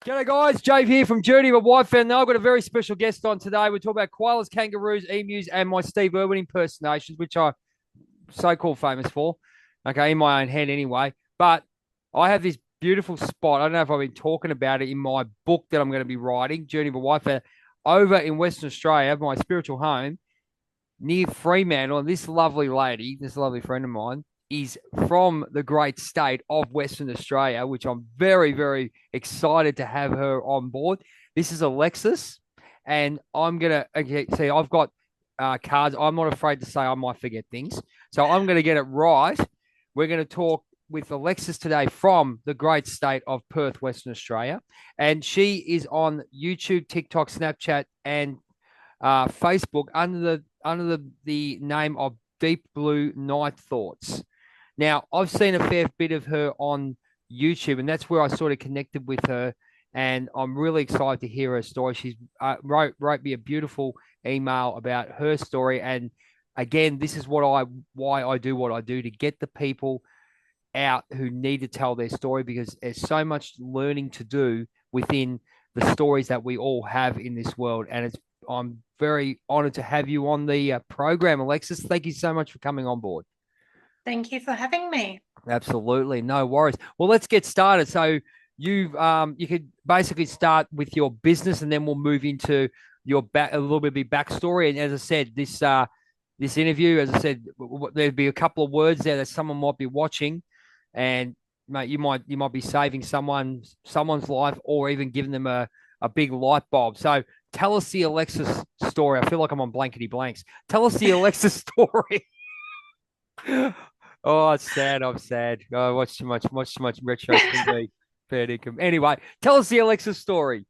G'day guys, Jave here from Journey of a Whitefeather. Now I've got a very special guest on today. We're talking about koalas, kangaroos, emus, and my Steve Irwin impersonations, which I'm so-called famous for. Okay, in my own head anyway. But I have this beautiful spot. I don't know if I've been talking about it in my book that I'm going to be writing, Journey of a Whitefeather, over in Western Australia, my spiritual home near Fremantle. And this lovely lady, this lovely friend of mine, is from the great state of Western Australia, which I'm very, very excited to have her on board. This is Alexis, and I'm gonna see. I've got cards. I'm not afraid to say I might forget things, so I'm gonna get it right. We're gonna talk with Alexis today from the great state of Perth, Western Australia, and she is on YouTube, TikTok, Snapchat, and Facebook under the name of Deep Blue Night Thoughts. Now, I've seen a fair bit of her on YouTube, and that's where I sort of connected with her. And I'm really excited to hear her story. She's wrote me a beautiful email about her story. And again, this is why I do what I do, to get the people out who need to tell their story, because there's so much learning to do within the stories that we all have in this world. And I'm very honored to have you on the program, Alexis. Thank you so much for coming on board. Thank you for having me. Absolutely, no worries. Well, let's get started. So you could basically start with your business, and then we'll move into your back a little bit of your backstory. And as I said, this interview, as I said, there'd be a couple of words there that someone might be watching, and mate, you might be saving someone's life, or even giving them a big light bulb. So tell us the Alexis story. I feel like I'm on blankety blanks. Tell us the Alexis story. Oh, it's sad. I'm sad. I watch too much retro TV. Fair income. Anyway, tell us the Alexis story.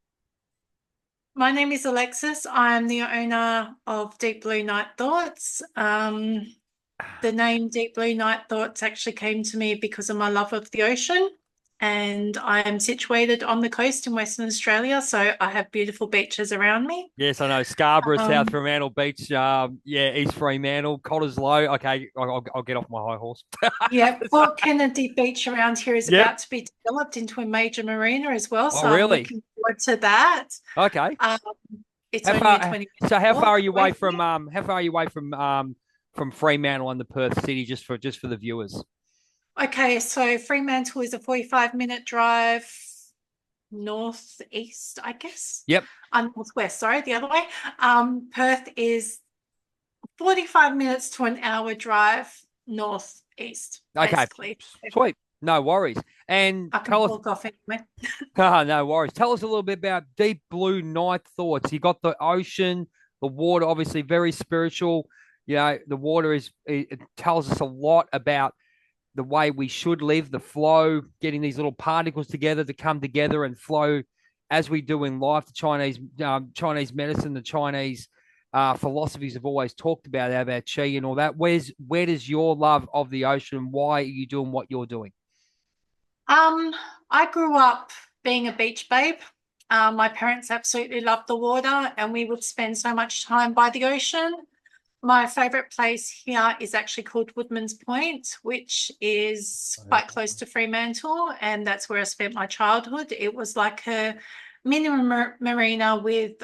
My name is Alexis. I'm the owner of Deep Blue Night Thoughts. The name Deep Blue Night Thoughts actually came to me because of my love of the ocean. And I am situated on the coast in Western Australia, so I have beautiful beaches around me. Yes, I know Scarborough, South Um, Fremantle Beach. Yeah, East Fremantle, Cottesloe. Okay, I'll get off my high horse. yeah, Port Kennedy Beach around here is Yep. about to be developed into a major marina as well, Oh, so I'm really? looking forward to that. Okay. Um, it's How only a far? 20-minute So how far are walk you away away from from me. how far are you away from Fremantle and the Perth City, just for the viewers? Okay, so Fremantle is a 45-minute drive northeast, I guess. Yep. Northwest, sorry, the other way. Perth is 45 minutes to an hour drive northeast, Okay. basically. Sweet. No worries. And I can tell us. walk off anyway. No worries. Tell us a little bit about Deep Blue Night Thoughts. You got the ocean, the water, obviously very spiritual. You know, the water it tells us a lot about the way we should live, the flow, getting these little particles together to come together and flow as we do in life. The Chinese medicine, the Chinese philosophies have always talked about qi and all that. Where does your love of the ocean? Why are you doing what you're doing? Um, I grew up being a beach babe. My parents absolutely loved the water, and we would spend so much time by the ocean. My favorite place here is actually called Woodman's Point, which is quite close to Fremantle, and that's where I spent my childhood. It was like a mini marina with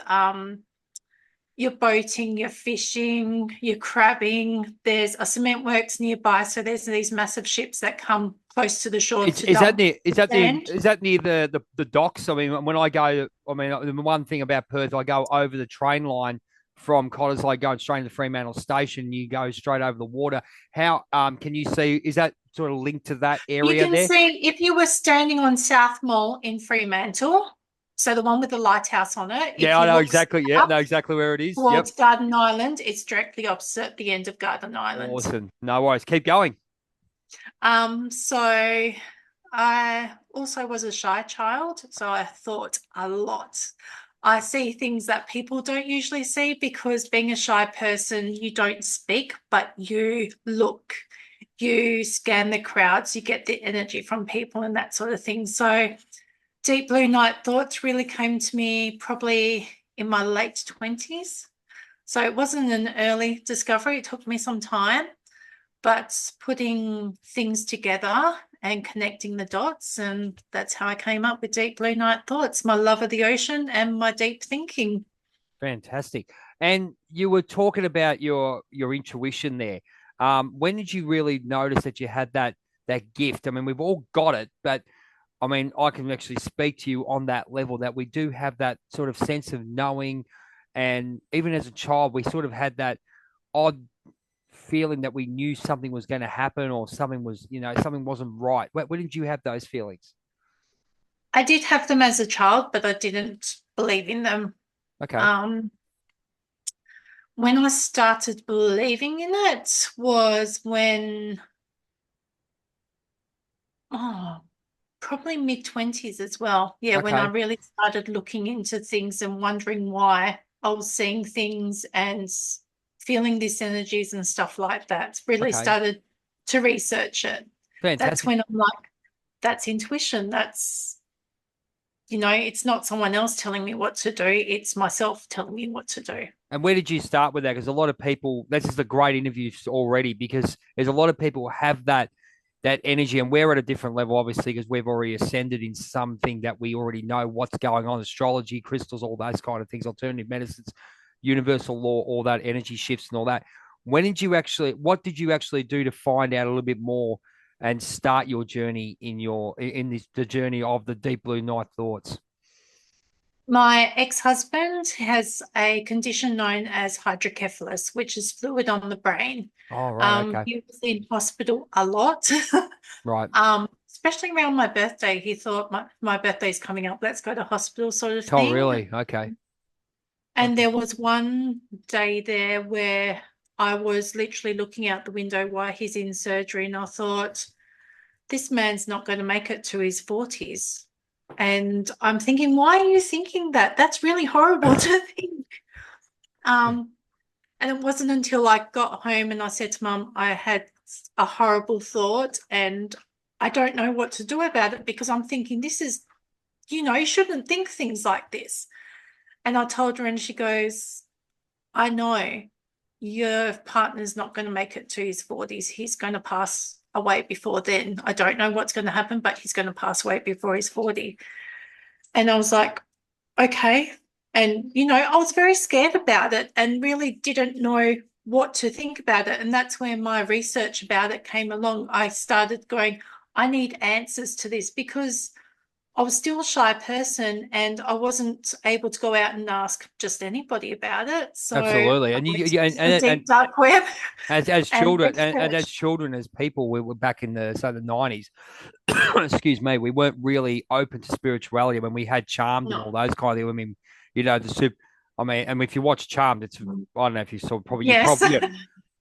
your boating, your fishing, your crabbing. There's a cement works nearby, so there's these massive ships that come close to the shore to Is that dump near? sand. Is that near the docks? I mean, when I go, I mean, the one thing about Perth, I go over the train line from Cottesloe going straight to Fremantle Station. You go straight over the water. How can you see? Is that sort of linked to that You area can there? see if you were standing on South Mall in Fremantle, so the one with the lighthouse on it, if Yeah, I you know look exactly. Yeah, up know exactly where it is. Yep. towards Garden Island, it's directly opposite the end of Garden Island. Awesome. No worries. Keep going. So I also was a shy child, so I thought a lot. I see things that people don't usually see because being a shy person, you don't speak, but you look, you scan the crowds, you get the energy from people and that sort of thing. So Deep Blue Night Thoughts really came to me probably in my late 20s. So it wasn't an early discovery. It took me some time, but putting things together and connecting the dots. And that's how I came up with Deep Blue Night Thoughts, my love of the ocean and my deep thinking. Fantastic. And you were talking about your intuition there. When did you really notice that you had that gift? I mean, we've all got it, but I mean, I can actually speak to you on that level that we do have that sort of sense of knowing. And even as a child, we sort of had that odd feeling that we knew something was going to happen or something was, something wasn't right. When did you have those feelings? I did have them as a child, but I didn't believe in them. Okay. Um, when I started believing in it was when, oh, probably mid-20s as well. Yeah, when I Okay. really started looking into things and wondering why I was seeing things and feeling these energies and stuff like that. Really Okay. started to research it. That's Fantastic. when I'm like, that's intuition. That's, it's not someone else telling me what to do. It's myself telling me what to do. And where did you start with that? Because a lot of people, this is a great interview already because there's a lot of people who have that energy, and we're at a different level, obviously, because we've already ascended in something that we already know what's going on, astrology, crystals, all those kind of things, alternative medicines, universal law, all that energy shifts and all that. What did you actually do to find out a little bit more and start your journey the journey of the deep blue night thoughts? My ex-husband has a condition known as hydrocephalus, which is fluid on the brain. Oh, right. Okay. He was in hospital a lot. Right. Especially around my birthday. He thought my birthday's coming up, let's go to hospital sort of Oh, thing. really? Okay. And Okay. there was one day there where I was literally looking out the window while he's in surgery, and I thought, this man's not going to make it to his 40s. And I'm thinking, why are you thinking that? That's really horrible to think. Um, and it wasn't until I got home and I said to Mum, I had a horrible thought and I don't know what to do about it because I'm thinking this is, you shouldn't think things like this. And I told her and she goes, I know your partner's not going to make it to his 40s. He's going to pass away before then. I don't know what's going to happen, but he's going to pass away before he's 40. And I was like, okay. And, I was very scared about it and really didn't know what to think about it. And that's where my research about it came along. I started going, I need answers to this because I was still a shy person and I wasn't able to go out and ask just anybody about it. So I Absolutely. And went you to the deep dark web as and children and as researched. children, as people, we were back in the 90s. Excuse me, we weren't really open to spirituality when we had Charmed and all No. those kind of. I mean, the soup. I mean, and if you watch Charmed, it's I don't know if you saw probably you Yes. probably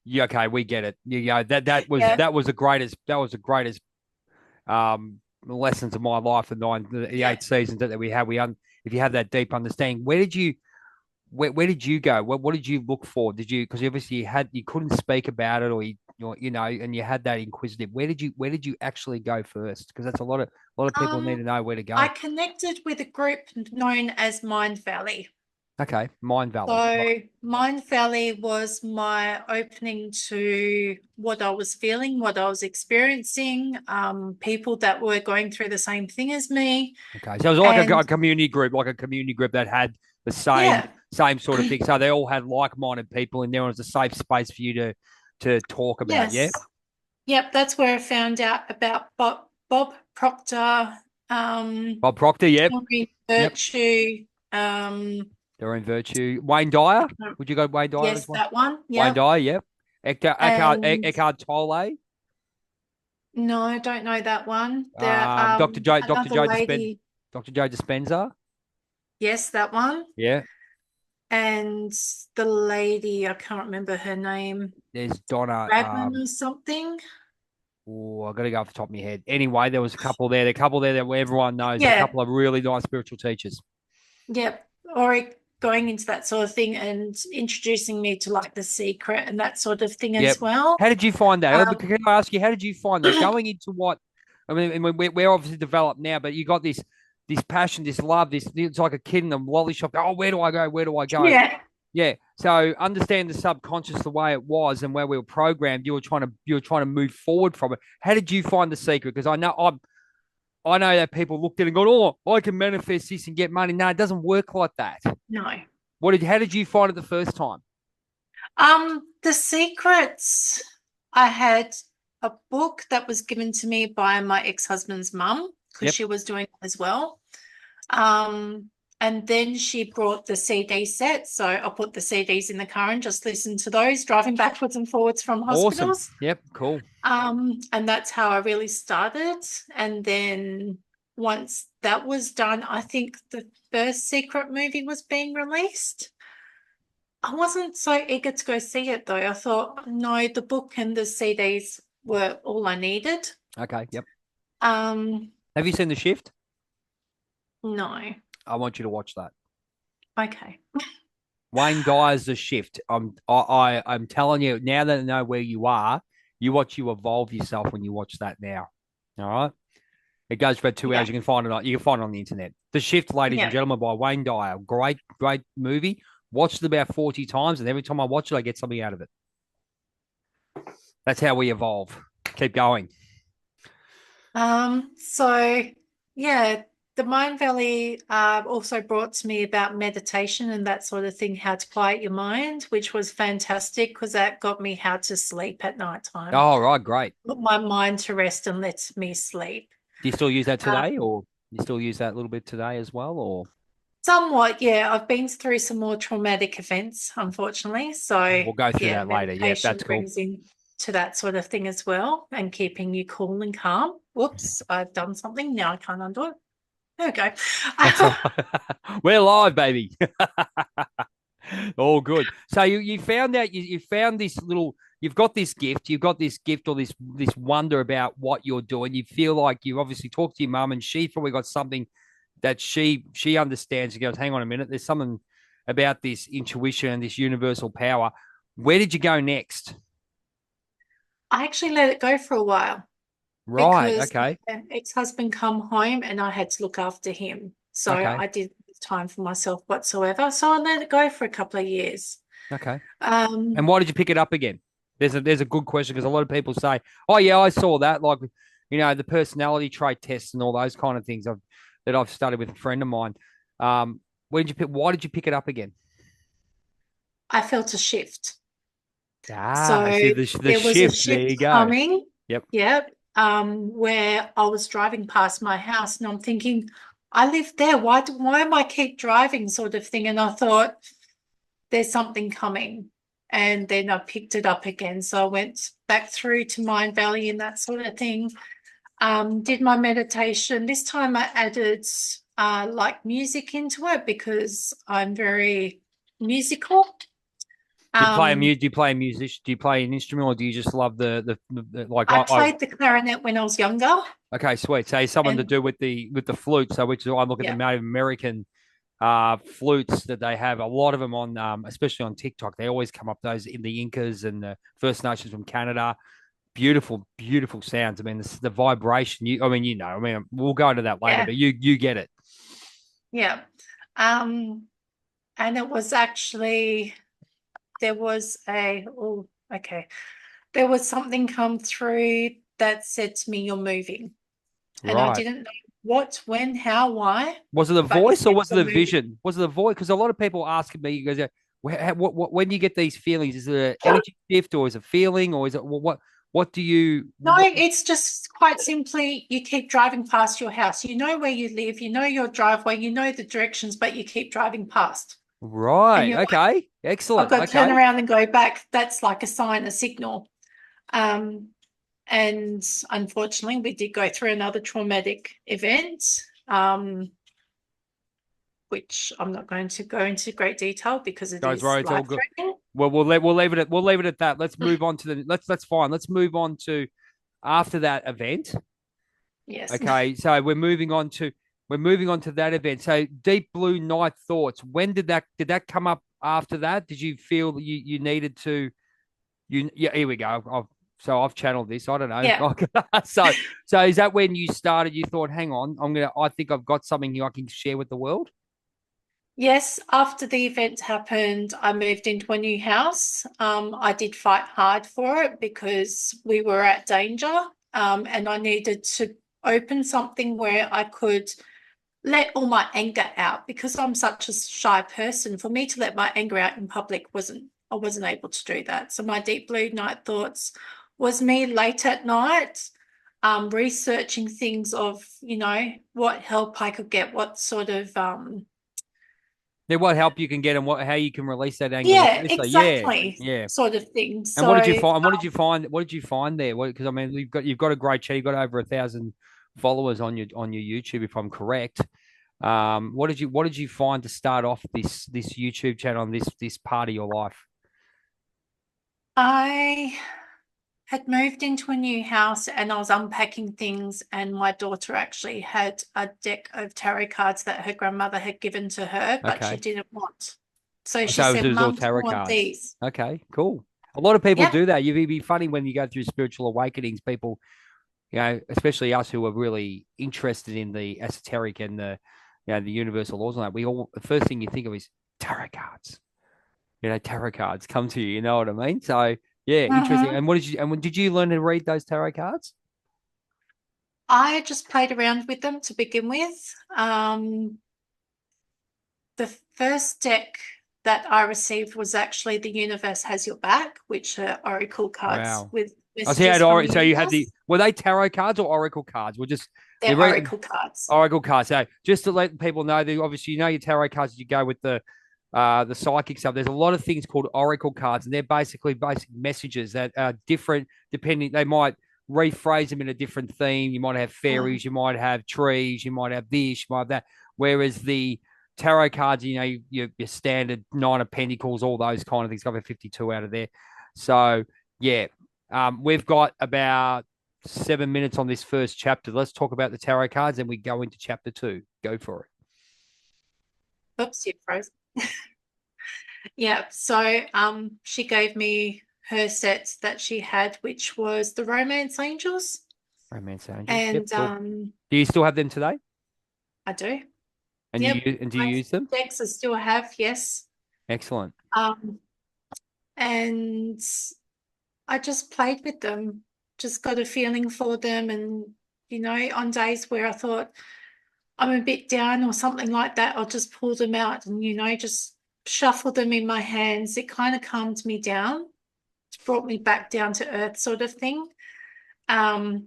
yeah, okay, we get it. That was Yeah. the greatest lessons of my life, the Yeah. 8 seasons that we had. If you have that deep understanding, where did you go? What did you look for? Because obviously you couldn't speak about it, and you had that inquisitive. Where did you actually go first? Because that's a lot of people need Um, to know where to I go. connected with a group known as Mind Valley. Okay, Mind Valley. Right. So Mind Valley was my opening to what I was feeling, what I was experiencing, people that were going through the same thing as me. Okay, so it was And like a community group that had the same yeah, same sort of thing. So they all had like-minded people in there, and it was a safe space for you to talk about. Yeah, yes. Yep, that's where I found out about Bob Proctor, Bob Proctor. Yep, Henry yep. Virtue, Doreen Virtue, Wayne Dyer. Would you go Wayne Dyer as yes, well? that one. Wayne Yep. Dyer. Yep. And Eckhart Tolle. no, I don't know that one. There, Dr. another Joe Dispenza. lady, Dr. Joe Dispenza. yes, that one. Yeah. And the lady, I can't remember her name, There's Donna. Bradman or something. Oh, I got to go off the top of my head. Anyway, there was a couple there. A couple there that everyone knows. A Yeah, couple of really nice spiritual teachers. yep. Or going into that sort of thing and introducing me to like The Secret and that sort of thing Yep. as well. How did you find that? Um, Can I ask you, how did you find that? Going into what? I mean, we're obviously developed now, but you got this passion, this love, this. It's like a kid in a lolly shop. Oh, where do I go? Where do I go? yeah. Yeah. So understand the subconscious the way it was and where we were programmed. You were trying to move forward from it. How did you find the secret? Because I know that people looked at it and go, "Oh, I can manifest this and get money." No, it doesn't work like that. No. How did you find it the first time? The secrets, I had a book that was given to me by my ex-husband's mum because Yep. she was doing it as well. Um, and then she brought the CD set. So I put the CDs in the car and just listened to those driving backwards and forwards from Awesome. hospitals. Yep. Cool. And that's how I really started. And then once that was done, I think the first secret movie was being released. I wasn't so eager to go see it though. I thought, no, the book and the CDs were all I needed. Okay. Yep. Um, Have you seen The Shift? no. I want you to watch that. Okay. Wayne Dyer's The Shift. I'm telling you now that I know where you are. You watch you evolve yourself when you watch that now. All right. It goes for 2 hours. Yeah. You can find it. You can find it on the internet. The Shift, ladies and Yeah. gentlemen, by Wayne Dyer. Great, great movie. Watched it about 40 times, and every time I watch it, I get something out of it. That's how we evolve. Keep going. So yeah, the Mind Valley also brought to me about meditation and that sort of thing, how to quiet your mind, which was fantastic because that got me how to sleep at night time. Oh, right, great. Put my mind to rest and let me sleep. Do you still use that Uh, today, or you still use that a little bit today as well, or Somewhat, yeah. I've been through some more traumatic events, unfortunately. So we'll go through yeah, that later? Yeah, meditation that's cool. brings in to that sort of thing as well and keeping you cool and calm. Whoops, I've done something. Now I can't undo it. There we go. That's all. We're live, baby. All good. So you found out you found this little. You've got this gift. You've got this gift or this wonder about what you're doing. You feel like you obviously talked to your mum, and she's probably got something that she understands. She goes, "Hang on a minute. There's something about this intuition and this universal power." Where did you go next? I actually let it go for a while Right. because Okay. my ex-husband come home and I had to look after him. So Okay. I didn't have time for myself whatsoever. So I let it go for a couple of years. Okay. And Um, why did you pick it up again? There's a good question because a lot of people say, "Oh yeah, I saw that." Like, the personality trait tests and all those kind of things that I've studied with a friend of mine. Where did you pick? Why did you pick it up again? I felt a shift. Ah, I So see the there was a shift. There shift you go. coming. Yep. Yep. Where I was driving past my house and I'm thinking, I live there. Why am I keep driving sort of thing? And I thought, there's something coming. And then I picked it up again. So I went back through to Mind Valley and that sort of thing. Did my meditation. This time I added like music into it because I'm very musical. Um, Do you play a musician? Do you play an instrument, or do you just love the like? I played the clarinet when I was younger. Okay, sweet. So something to And do with the flute. So which is I look at the yeah, Native American flutes that they have. A lot of them on, especially on TikTok, they always come up those in the Incas and the First Nations from Canada. Beautiful, beautiful sounds. I mean, the vibration. I mean, we'll go into that later, yeah, but you get it. yeah. Um, and it was actually there was okay. There was something come through that said to me, "You're moving," and I Right. didn't know what, when, how, why, Was it the but it voice or said was it you're the moving. vision? Was it the voice? Because a lot of people ask me, you guys, when do you get these feelings? Is it an energy shift, or is it feeling, or is it what do you No, what? it's just quite simply you keep driving past your house. You know where you live, you know your driveway, you know the directions, but you keep driving past. And Right. you're like, Okay. I've Excellent. got to turn Okay. around and go back. That's like a sign, a signal. Um, and unfortunately, we did go through another traumatic event, which I'm not going to go into great detail because it Guys, is right, it's all good. life-threatening. Well, we'll leave it at that. Let's move on to that's fine. Let's move on to after that event. Yes. Okay, so we're moving on to that event. So deep blue night thoughts. When did that come up after that? Did you feel you needed to yeah, here we go. I've channeled this. I don't Yeah. know. So is that when you started? You thought, hang on, I think I've got something here I can share with the world. Yes, after the event happened, I moved into a new house. I did fight hard for it because we were at danger, and I needed to open something where I could let all my anger out because I'm such a shy person. For me to let my anger out in public I wasn't able to do that. So my deep blue night thoughts was me late at night, researching things of, what help I could get, what sort of Then what help you can get and how you can release that anger more yeah, easily. Yeah, exactly, yeah. sort of thing. And what did you So find? What did you find? What did you find there? Because I mean, you've got a great channel. You've got over 1,000 followers on your YouTube, if I'm correct. What did you find to start off this YouTube channel and this part of your life? I had moved into a new house and I was unpacking things, and my daughter actually had a deck of tarot cards that her grandmother had given to her, but she Okay, didn't want. So she so it said, was all Mum, do you tarot want cards. these? Okay, cool. A lot of people Yep. do that. You'd be funny when you go through spiritual awakenings. People, especially us who are really interested in the esoteric and the universal laws and that. The first thing you think of is tarot cards. Tarot cards come to you. You know what I mean? So yeah, interesting. Mm-hmm. And did you learn to read those tarot cards? I just played around with them to begin with. The first deck that I received was actually The Universe Has Your Back, which are oracle cards Wow. with I see. messages from the So you had universe. were they tarot cards or oracle cards? Well, just the They're re- oracle cards. oracle cards. So just to let people know that obviously your tarot cards. You go with the psychic stuff. There's a lot of things called oracle cards, and they're basically basic messages that are different depending. They might rephrase them in a different theme. You might have Mm. fairies, you might have trees, you might have this, you might have that. Whereas the tarot cards, your standard nine of pentacles, all those kind of things. I've got 52 out of there. So yeah, we've got about 7 minutes on this first chapter. Let's talk about the tarot cards, and we go into chapter 2. Go for it. Oops, you froze. Yeah. So she gave me her sets that she had, which was the Romance Angels. Romance angels. Yep, And cool. Do you still have them today? I do. And Yep. do you My use them? decks I still have, yes. Excellent. Um, and I just played with them, just got a feeling for them. And, on days where I thought I'm a bit down or something like that, I'll just pull them out and, just shuffle them in my hands. It kind of calmed me down. It's brought me back down to earth, sort of thing. Um,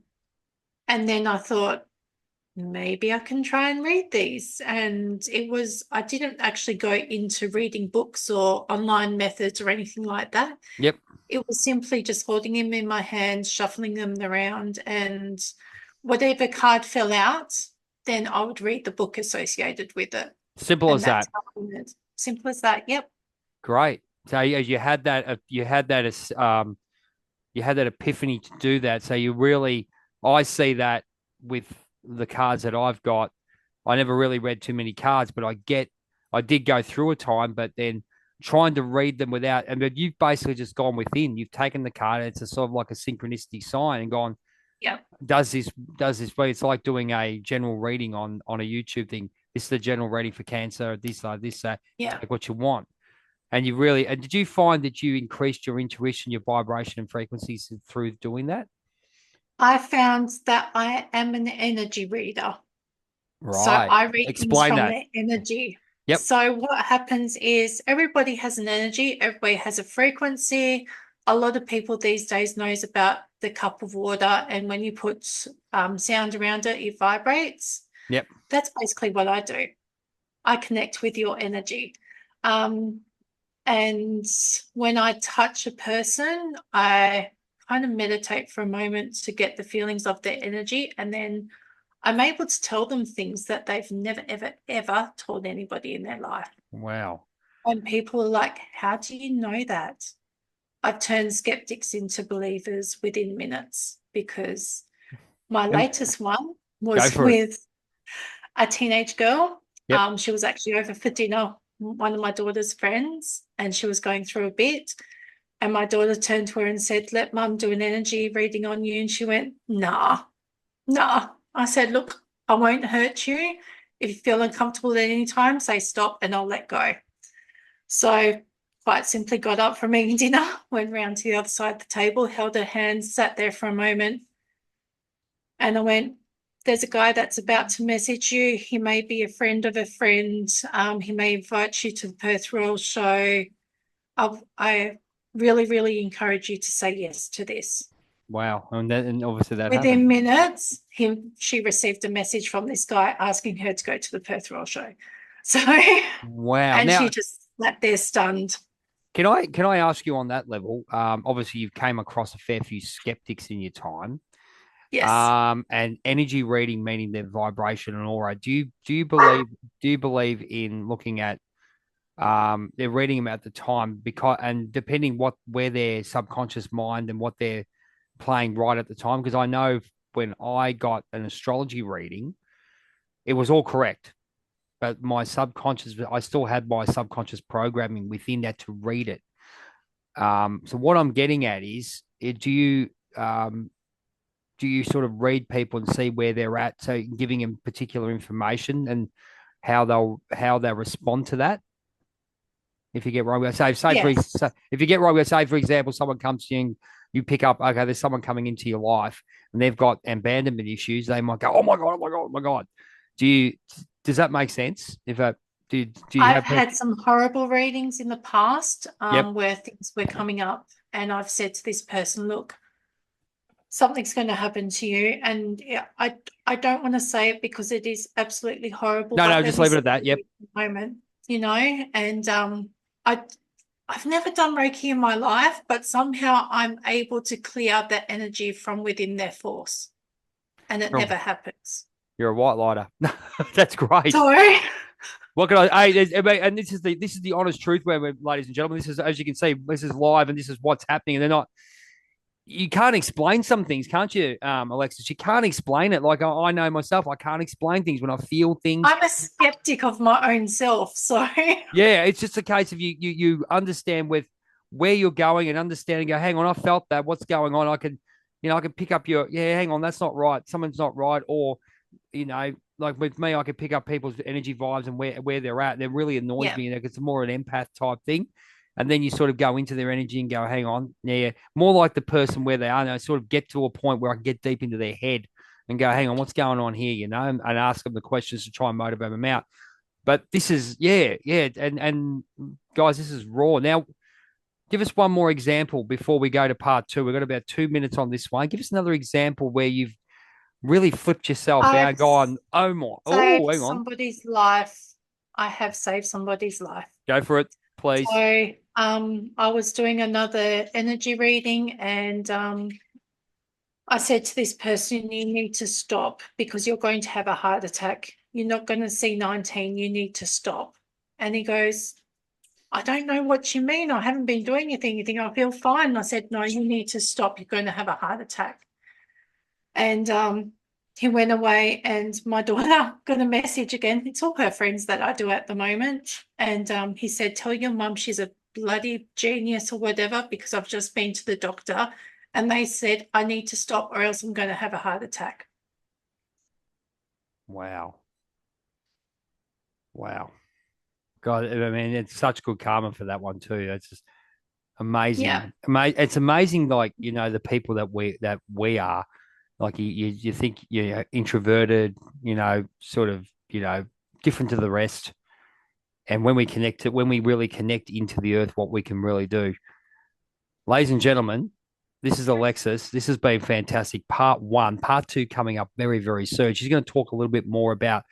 and then I thought, maybe I can try and read these. And I didn't actually go into reading books or online methods or anything like that. Yep. It was simply just holding them in my hands, shuffling them around, and whatever card fell out, then I would read the book associated with it. Simple And as that. that's how I learned. Simple as that. Yep. Great. So you had that epiphany to do that. So I see that with the cards that I've got. I never really read too many cards, but I did go through a time, but then trying to read them but you've basically just gone within. You've taken the card, and it's a sort of like a synchronicity sign, and gone, Yep. does this, but it's like doing a general reading on a YouTube thing. This is the general reading for cancer, this, Yeah. take what you want. And did you find that you increased your intuition, your vibration and frequencies through doing that? I found that I am an energy reader. So Right. I read things Explain from that. their energy. Yep. So what happens is everybody has an energy, everybody has a frequency. A lot of people these days knows about the cup of water, and when you put sound around it, it vibrates. Yep. That's basically what I do. I connect with your energy. Um, and when I touch a person, I kind of meditate for a moment to get the feelings of their energy, and then I'm able to tell them things that they've never, ever, ever told anybody in their life. Wow. And people are like, how do you know that? I've turned skeptics into believers within minutes because my And latest one go was for it. with a teenage girl. Yep. She was actually over for dinner, one of my daughter's friends, and she was going through a bit. And my daughter turned to her and said, let mum do an energy reading on you. And she went, nah, nah. I said, look, I won't hurt you. If you feel uncomfortable at any time, say stop and I'll let go. So quite simply got up from eating dinner, went round to the other side of the table, held her hand, sat there for a moment. And I went, there's a guy that's about to message you. He may be a friend of a friend. He may invite you to the Perth Royal Show. I really, really encourage you to say yes to this. Wow. And obviously that Within happened. minutes, she received a message from this guy asking her to go to the Perth Royal Show. So, Wow. and Now, she just sat there stunned. can I ask you on that level? Obviously you've came across a fair few skeptics in your time. Yes. And energy reading, meaning their vibration and aura. Do you believe in looking at they're reading them at the time, because and depending where their subconscious mind and what they're playing right at the time? Because I know when I got an astrology reading, it was all correct, but I still had my subconscious programming within that to read it. So what I'm getting at is, um, do you sort of read people and see where they're at, so giving them particular information and how they'll respond to that? If you get wrong, Yes. if you get wrong, say for example, someone comes to you and you pick up, okay, there's someone coming into your life and they've got abandonment issues. They might go, oh my god, oh my god, oh my god. Do you Does that make sense? If do you I've have people? had some horrible readings in the past, Yep. where things were coming up, and I've said to this person, look, something's going to happen to you. And yeah, I don't want to say it because it is absolutely horrible, No, but no, let just me leave it say at that. Yep. it at the moment, and I I've never done Reiki in my life, but somehow I'm able to clear that energy from within their force, and it You're, never happens. you're a white lighter. That's great. So What can I? Hey, and this is the honest truth, ladies and gentlemen. This is, as you can see, this is live, and this is what's happening. And they're not. You can't explain some things, can't you, Alexis? You can't explain it. Like I know myself, I can't explain things when I feel things. I'm a skeptic of my own self. So Yeah, it's just a case of you understand with where you're going and understanding. Go, hang on, I felt that. What's going on? I can pick up your, yeah. Hang on, that's not right. Someone's not right, or like with me, I can pick up people's energy vibes and where they're at. And it really annoys yeah, me. It's more an empath type thing. And then you sort of go into their energy and go, hang on, yeah, more like the person where they are. And I sort of get to a point where I can get deep into their head and go, hang on, what's going on here? And ask them the questions to try and motivate them out. But this is, yeah, yeah. And guys, this is raw. Now, give us one more example before we go to part two. We've got about 2 minutes on this one. Give us another example where you've really flipped yourself out, I've gone, oh my, oh, saved hang on, somebody's life. I have saved somebody's life. go for it, please. So I was doing another energy reading, and I said to this person, you need to stop because you're going to have a heart attack. You're not going to see 19. You need to stop. And he goes, I don't know what you mean. I haven't been doing anything. You think I feel fine? And I said, no, you need to stop. You're going to have a heart attack. And he went away, and my daughter got a message again. It's all her friends that I do at the moment. And he said, tell your mum she's a bloody genius or whatever, because I've just been to the doctor and they said I need to stop or else I'm going to have a heart attack. Wow. Wow. God, I mean, it's such good karma for that one too. It's just Yeah. amazing. It's amazing, like, the people that we are. Like you think you're introverted, sort of, different to the rest. And when we really connect into the earth, what we can really do. Ladies and gentlemen, this is Alexis. This has been fantastic. Part one, part two coming up very, very soon. She's going to talk a little bit more about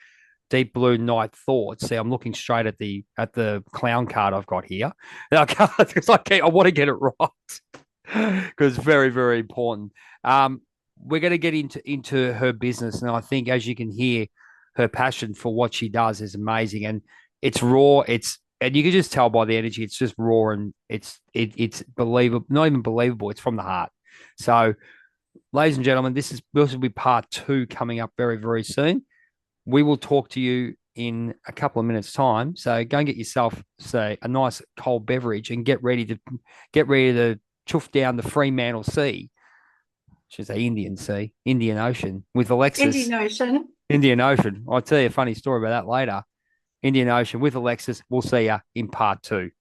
deep blue night thoughts. See, I'm looking straight at the clown card I've got here. Because I want to get it right because it's very, very important. We're going to get into her business, and I think, as you can hear, her passion for what she does is amazing, and it's raw. And you can just tell by the energy. It's just raw, and it's believable. Not even believable. It's from the heart. So, ladies and gentlemen, this will be part two coming up very, very soon. We will talk to you in a couple of minutes' time. So go and get yourself, say, a nice cold beverage and get ready to chuff down the Fremantle Sea. Should say Indian Sea, Indian Ocean with Alexis. Indian Ocean. Indian Ocean. I'll tell you a funny story about that later. Indian Ocean with Alexis. We'll see you in part two.